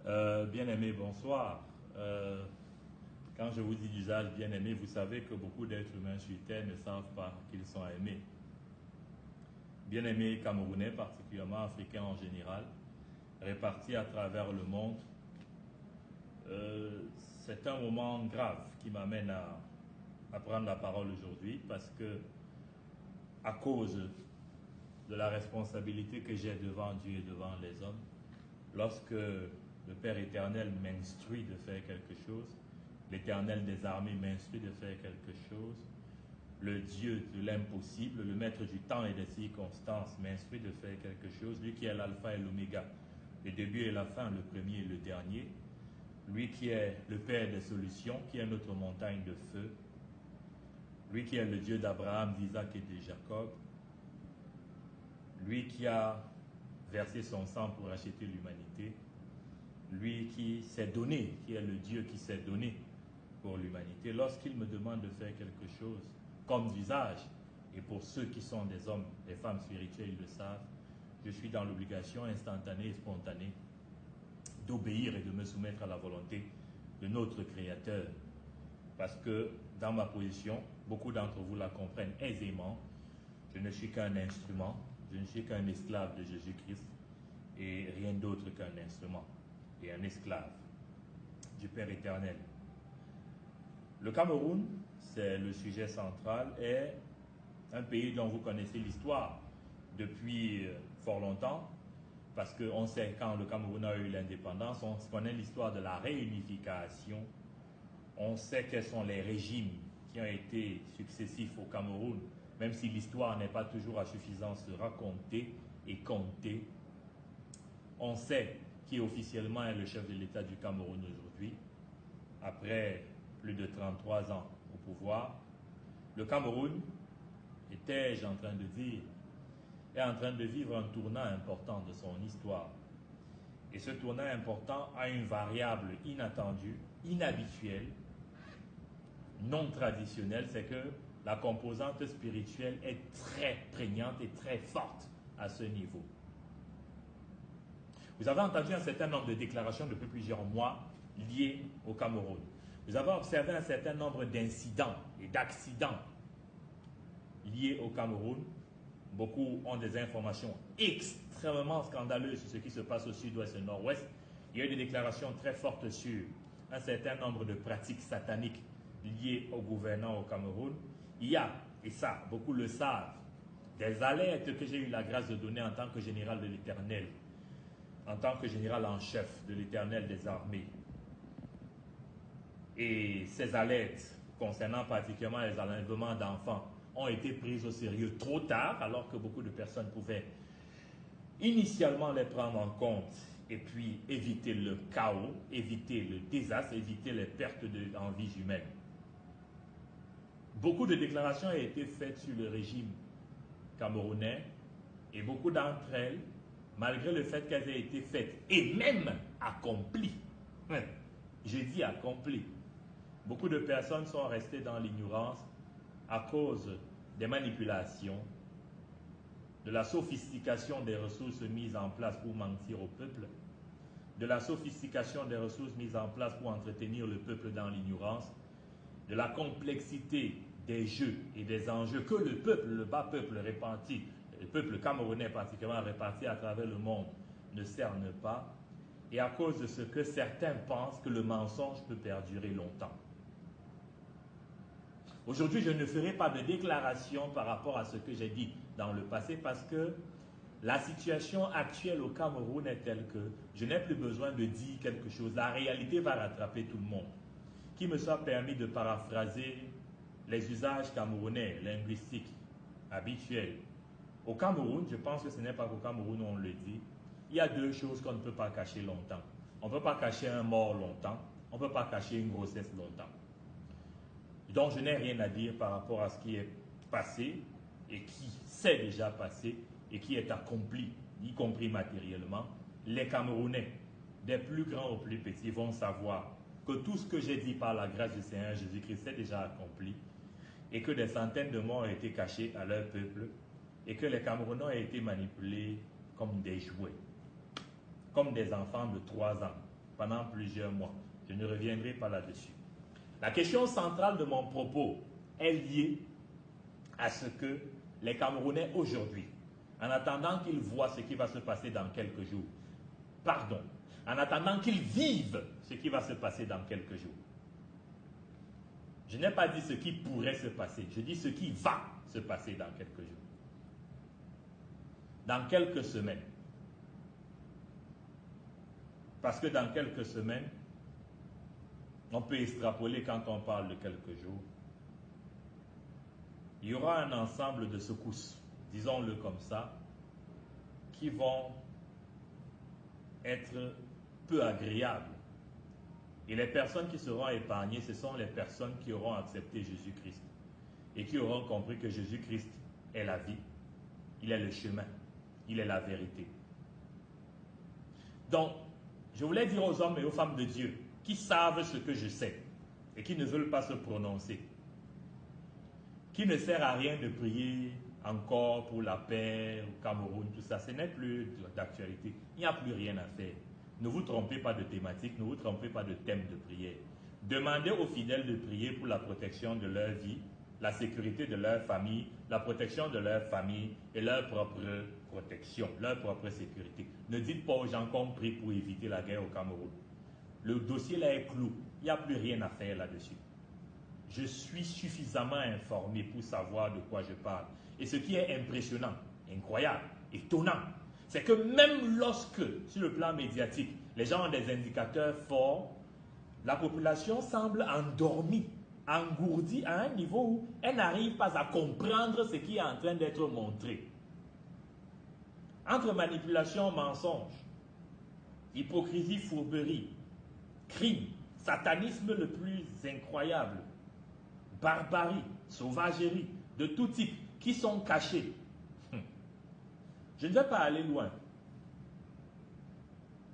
Bien-aimé, bonsoir. Quand je vous dis d'usage bien-aimé, vous savez que beaucoup d'êtres humains sur Terre ne savent pas qu'ils sont aimés. Bien-aimés camerounais, particulièrement africains en général, répartis à travers le monde, c'est un moment grave qui m'amène à prendre la parole aujourd'hui parce que, à cause de la responsabilité que j'ai devant Dieu et devant les hommes, lorsque le Père éternel m'instruit de faire quelque chose, l'Éternel des armées m'instruit de faire quelque chose, le Dieu de l'impossible, le maître du temps et des circonstances m'instruit de faire quelque chose, lui qui est l'alpha et l'oméga, le début et la fin, le premier et le dernier, lui qui est le Père des solutions, qui est notre montagne de feu, lui qui est le Dieu d'Abraham, d'Isaac et de Jacob, lui qui a versé son sang pour acheter l'humanité, lui qui s'est donné, qui est le Dieu qui s'est donné pour l'humanité. Lorsqu'il me demande de faire quelque chose comme d'usage, et pour ceux qui sont des hommes, des femmes spirituelles, ils le savent, je suis dans l'obligation instantanée et spontanée d'obéir et de me soumettre à la volonté de notre Créateur. Parce que dans ma position, beaucoup d'entre vous la comprennent aisément, je ne suis qu'un instrument, je ne suis qu'un esclave de Jésus-Christ et rien d'autre qu'un instrument et un esclave du Père éternel. Le Cameroun, c'est le sujet central, est un pays dont vous connaissez l'histoire depuis fort longtemps, parce qu'on sait quand le Cameroun a eu l'indépendance, on connaît l'histoire de la réunification, on sait quels sont les régimes qui ont été successifs au Cameroun, même si l'histoire n'est pas toujours à suffisance racontée et comptée. On sait qui officiellement est le chef de l'État du Cameroun aujourd'hui, après plus de 33 ans au pouvoir. Le Cameroun, étais-je en train de dire, est en train de vivre un tournant important de son histoire. Et ce tournant important a une variable inattendue, inhabituelle, non traditionnelle, c'est que la composante spirituelle est très prégnante et très forte à ce niveau. Vous avez entendu un certain nombre de déclarations depuis plusieurs mois liées au Cameroun. Vous avez observé un certain nombre d'incidents et d'accidents liés au Cameroun. Beaucoup ont des informations extrêmement scandaleuses sur ce qui se passe au sud-ouest et nord-ouest. Il y a eu des déclarations très fortes sur un certain nombre de pratiques sataniques liées aux gouvernants au Cameroun. Il y a, et ça, beaucoup le savent, des alertes que j'ai eu la grâce de donner en tant que général de l'Éternel, en tant que général en chef de l'Éternel des armées. Et ces alertes concernant particulièrement les enlèvements d'enfants ont été prises au sérieux trop tard, alors que beaucoup de personnes pouvaient initialement les prendre en compte et puis éviter le chaos, éviter le désastre, éviter les pertes en vies humaines. Beaucoup de déclarations ont été faites sur le régime camerounais et beaucoup d'entre elles, malgré le fait qu'elles aient été faites et même accomplies, je dis accomplies, beaucoup de personnes sont restées dans l'ignorance à cause des manipulations, de la sophistication des ressources mises en place pour mentir au peuple, de la sophistication des ressources mises en place pour entretenir le peuple dans l'ignorance, de la complexité des jeux et des enjeux que le peuple, le bas peuple réparti, le peuple camerounais particulièrement réparti à travers le monde, ne cerne pas, et à cause de ce que certains pensent que le mensonge peut perdurer longtemps. Aujourd'hui, je ne ferai pas de déclaration par rapport à ce que j'ai dit dans le passé parce que la situation actuelle au Cameroun est telle que je n'ai plus besoin de dire quelque chose. La réalité va rattraper tout le monde. Qu'il me soit permis de paraphraser les usages camerounais, linguistiques, habituels. Au Cameroun, je pense que ce n'est pas qu'au Cameroun où on le dit, il y a deux choses qu'on ne peut pas cacher longtemps. On ne peut pas cacher un mort longtemps, on ne peut pas cacher une grossesse longtemps. Donc je n'ai rien à dire par rapport à ce qui est passé et qui s'est déjà passé et qui est accompli, y compris matériellement. Les Camerounais, des plus grands aux plus petits, vont savoir que tout ce que j'ai dit par la grâce du Seigneur Jésus-Christ est déjà accompli et que des centaines de morts ont été cachés à leur peuple et que les Camerounais ont été manipulés comme des jouets, comme des enfants de 3 ans, pendant plusieurs mois. Je ne reviendrai pas là-dessus. La question centrale de mon propos est liée à ce que les Camerounais aujourd'hui, en attendant qu'ils voient ce qui va se passer dans quelques jours, en attendant qu'ils vivent ce qui va se passer dans quelques jours. Je n'ai pas dit ce qui pourrait se passer, je dis ce qui va se passer dans quelques jours. Dans quelques semaines. Parce que dans quelques semaines, on peut extrapoler quand on parle de quelques jours. Il y aura un ensemble de secousses, disons-le comme ça, qui vont être peu agréables. Et les personnes qui seront épargnées, ce sont les personnes qui auront accepté Jésus-Christ et qui auront compris que Jésus-Christ est la vie, il est le chemin, il est la vérité. Donc, je voulais dire aux hommes et aux femmes de Dieu qui savent ce que je sais et qui ne veulent pas se prononcer, qu'il ne sert à rien de prier encore pour la paix au Cameroun, tout ça, ce n'est plus d'actualité. Il n'y a plus rien à faire. Ne vous trompez pas de thématique, ne vous trompez pas de thème de prière. Demandez aux fidèles de prier pour la protection de leur vie, la sécurité de leur famille, la protection de leur famille et leur propre protection, leur propre sécurité. Ne dites pas aux gens qu'on prie pour éviter la guerre au Cameroun. Le dossier là est clos, il n'y a plus rien à faire là-dessus. Je suis suffisamment informé pour savoir de quoi je parle. Et ce qui est impressionnant, incroyable, étonnant, c'est que même lorsque, sur le plan médiatique, les gens ont des indicateurs forts, la population semble endormie, engourdie à un niveau où elle n'arrive pas à comprendre ce qui est en train d'être montré. Entre manipulation, mensonge, hypocrisie, fourberie, crime, satanisme le plus incroyable, barbarie, sauvagerie, de tout type, qui sont cachés. Je ne vais pas aller loin.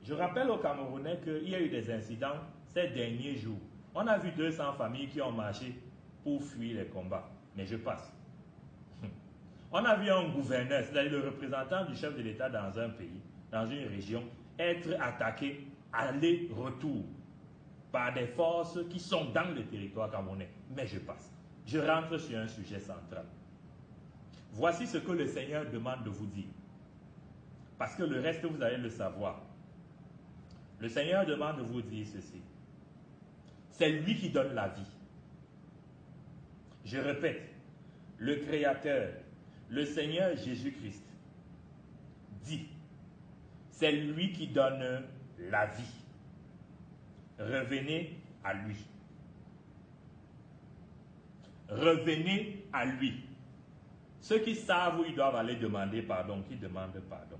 Je rappelle aux Camerounais qu'il y a eu des incidents ces derniers jours. On a vu 200 familles qui ont marché pour fuir les combats. Mais je passe. On a vu un gouverneur, c'est-à-dire le représentant du chef de l'État dans un pays, dans une région, être attaqué aller-retour par des forces qui sont dans le territoire camerounais. Mais je passe. Je rentre sur un sujet central. Voici ce que le Seigneur demande de vous dire. Parce que le reste, vous allez le savoir. Le Seigneur demande de vous dire ceci. C'est lui qui donne la vie. Je répète, le Créateur, le Seigneur Jésus-Christ, dit, c'est lui qui donne la vie. Revenez à lui. Revenez à lui. Ceux qui savent où ils doivent aller demander pardon, qu'ils demandent pardon.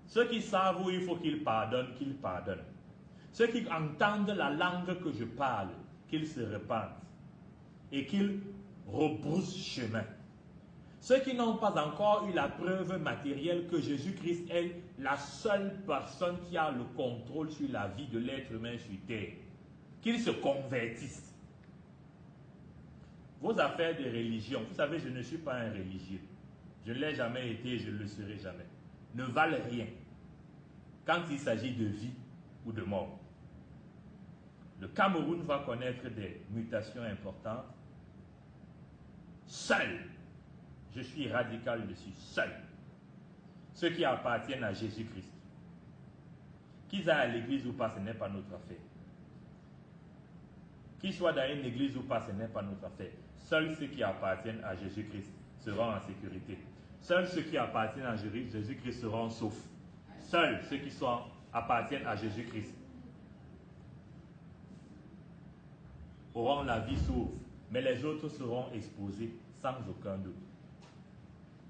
Ceux qui savent où il faut qu'ils pardonnent, qu'ils pardonnent. Ceux qui entendent la langue que je parle, qu'ils se repentent et qu'ils rebroussent chemin. Ceux qui n'ont pas encore eu la preuve matérielle que Jésus-Christ est la seule personne qui a le contrôle sur la vie de l'être humain sur terre, qu'ils se convertissent. Vos affaires de religion, vous savez, je ne suis pas un religieux. Je ne l'ai jamais été et je ne le serai jamais. Ne valent rien quand il s'agit de vie ou de mort. Le Cameroun va connaître des mutations importantes. Seul, je suis radical dessus, seul, ceux qui appartiennent à Jésus-Christ, qu'ils aillent à l'église ou pas, ce n'est pas notre affaire. Qu'ils soient dans une église ou pas, ce n'est pas notre affaire. Seuls ceux qui appartiennent à Jésus-Christ seront en sécurité. Seuls ceux qui appartiennent à Jésus-Christ seront saufs. Seuls ceux qui appartiennent à Jésus-Christ auront la vie sauve, mais les autres seront exposés sans aucun doute.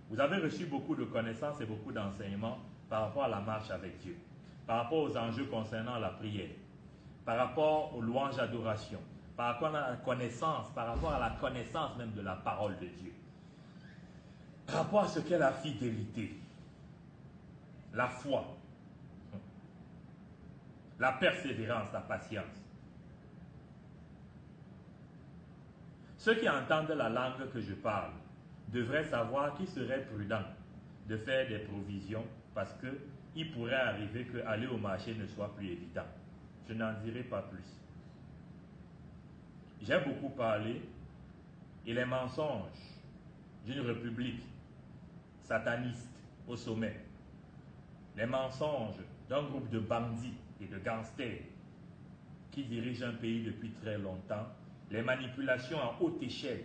Vous avez reçu beaucoup de connaissances et beaucoup d'enseignements par rapport à la marche avec Dieu, par rapport aux enjeux concernant la prière, par rapport aux louanges d'adoration, par rapport à la connaissance, par rapport à la connaissance même de la parole de Dieu, par rapport à ce qu'est la fidélité, la foi, la persévérance, la patience. Ceux qui entendent la langue que je parle devraient savoir qu'il serait prudent de faire des provisions parce qu'il pourrait arriver qu'aller au marché ne soit plus évident. je n'en dirai pas plus. J'ai beaucoup parlé et les mensonges d'une république sataniste au sommet, les mensonges d'un groupe de bandits et de gangsters qui dirigent un pays depuis très longtemps, les manipulations à haute échelle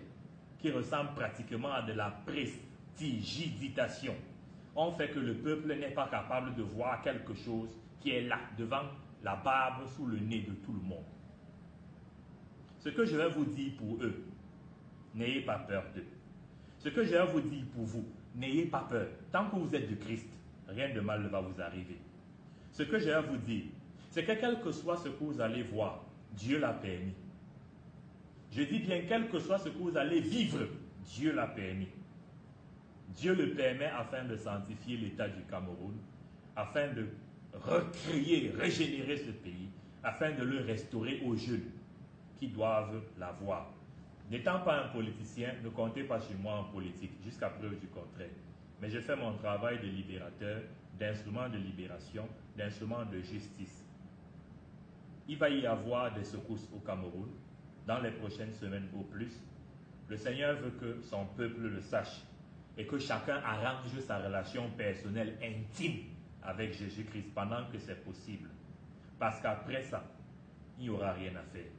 qui ressemblent pratiquement à de la prestidigitation ont fait que le peuple n'est pas capable de voir quelque chose qui est là, devant la barbe, sous le nez de tout le monde. Ce que je vais vous dire pour eux, n'ayez pas peur d'eux. Ce que je vais vous dire pour vous, n'ayez pas peur. Tant que vous êtes de Christ, rien de mal ne va vous arriver. Ce que je vais vous dire, c'est que quel que soit ce que vous allez voir, Dieu l'a permis. Je dis bien, quel que soit ce que vous allez vivre, Dieu l'a permis. Dieu le permet afin de sanctifier l'état du Cameroun, afin de recréer, régénérer ce pays, afin de le restaurer aux jeunes qui doivent l'avoir. N'étant pas un politicien, ne comptez pas sur moi en politique, jusqu'à preuve du contraire. Mais je fais mon travail de libérateur, d'instrument de libération, d'instrument de justice. Il va y avoir des secousses au Cameroun, dans les prochaines semaines au plus. Le Seigneur veut que son peuple le sache et que chacun arrange sa relation personnelle intime avec Jésus-Christ pendant que c'est possible. Parce qu'après ça, il n'y aura rien à faire.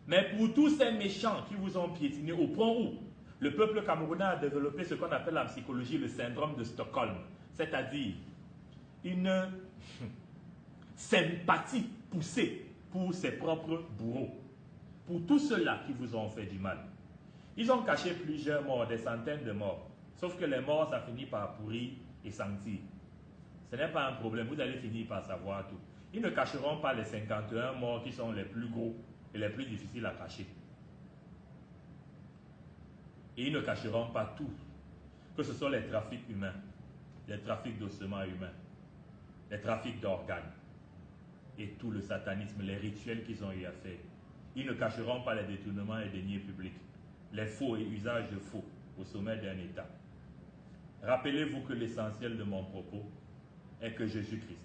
Mais pour tous ces méchants qui vous ont piétiné au point où le peuple camerounais a développé ce qu'on appelle en psychologie le syndrome de Stockholm, c'est-à-dire une sympathie poussée pour ses propres bourreaux, pour tous ceux-là qui vous ont fait du mal. Ils ont caché plusieurs morts, des centaines de morts, sauf que les morts, ça finit par pourrir et sentir. Ce n'est pas un problème, vous allez finir par savoir tout. Ils ne cacheront pas les 51 morts qui sont les plus gros et les plus difficiles à cacher. Et ils ne cacheront pas tout, que ce soit les trafics humains, les trafics d'ossements humains, les trafics d'organes et tout le satanisme, les rituels qu'ils ont eu à faire. Ils ne cacheront pas les détournements et deniers publics, les faux et usages de faux au sommet d'un État. Rappelez-vous que l'essentiel de mon propos est que Jésus-Christ,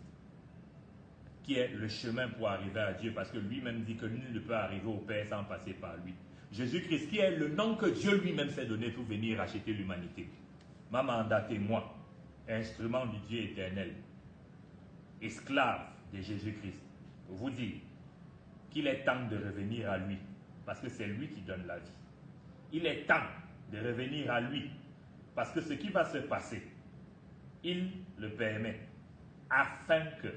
qui est le chemin pour arriver à Dieu, parce que lui-même dit que nul ne peut arriver au Père sans passer par lui. Jésus-Christ, qui est le nom que Dieu lui-même s'est donné pour venir racheter l'humanité, m'a mandaté, moi, instrument du Dieu éternel, esclave de Jésus-Christ, vous dire qu'il est temps de revenir à lui, parce que c'est lui qui donne la vie. Il est temps de revenir à lui, parce que ce qui va se passer, il le permet, afin que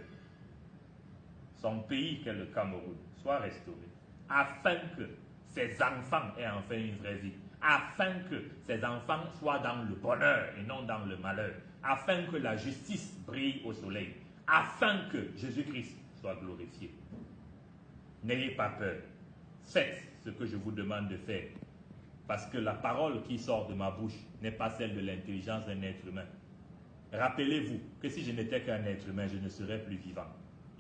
son pays, qu'est le Cameroun, soit restauré, afin que ses enfants aient enfin une vraie vie, afin que ses enfants soient dans le bonheur et non dans le malheur, afin que la justice brille au soleil, afin que Jésus-Christ soit glorifié. N'ayez pas peur, faites ce que je vous demande de faire, parce que la parole qui sort de ma bouche n'est pas celle de l'intelligence d'un être humain. Rappelez-vous que si je n'étais qu'un être humain, je ne serais plus vivant.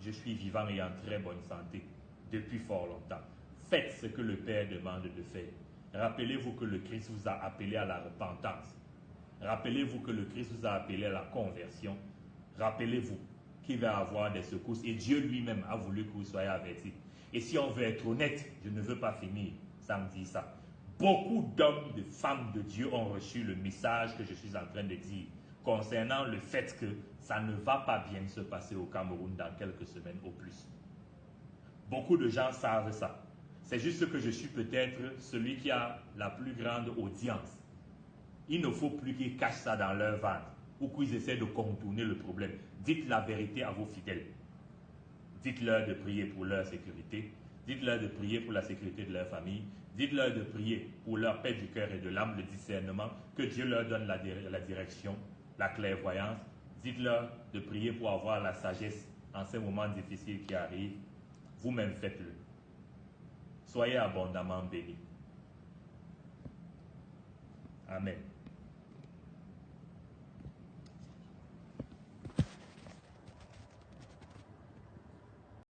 Je suis vivant et en très bonne santé depuis fort longtemps. Faites ce que le Père demande de faire. Rappelez-vous que le Christ vous a appelé à la repentance. Rappelez-vous que le Christ vous a appelé à la conversion. Rappelez-vous qu'il va y avoir des secousses et Dieu lui-même a voulu que vous soyez avertis. Et si on veut être honnête, je ne veux pas finir sans dire ça. Beaucoup d'hommes, de femmes de Dieu ont reçu le message que je suis en train de dire concernant le fait que ça ne va pas bien se passer au Cameroun dans quelques semaines au plus. Beaucoup de gens savent ça. C'est juste que je suis peut-être celui qui a la plus grande audience. Il ne faut plus qu'ils cachent ça dans leur ventre ou qu'ils essaient de contourner le problème. Dites la vérité à vos fidèles. Dites-leur de prier pour leur sécurité. Dites-leur de prier pour la sécurité de leur famille. Dites-leur de prier pour leur paix du cœur et de l'âme, le discernement, que Dieu leur donne la direction, la clairvoyance. Dites-leur de prier pour avoir la sagesse en ces moments difficiles qui arrivent. Vous-même faites-le. Soyez abondamment bénis. Amen.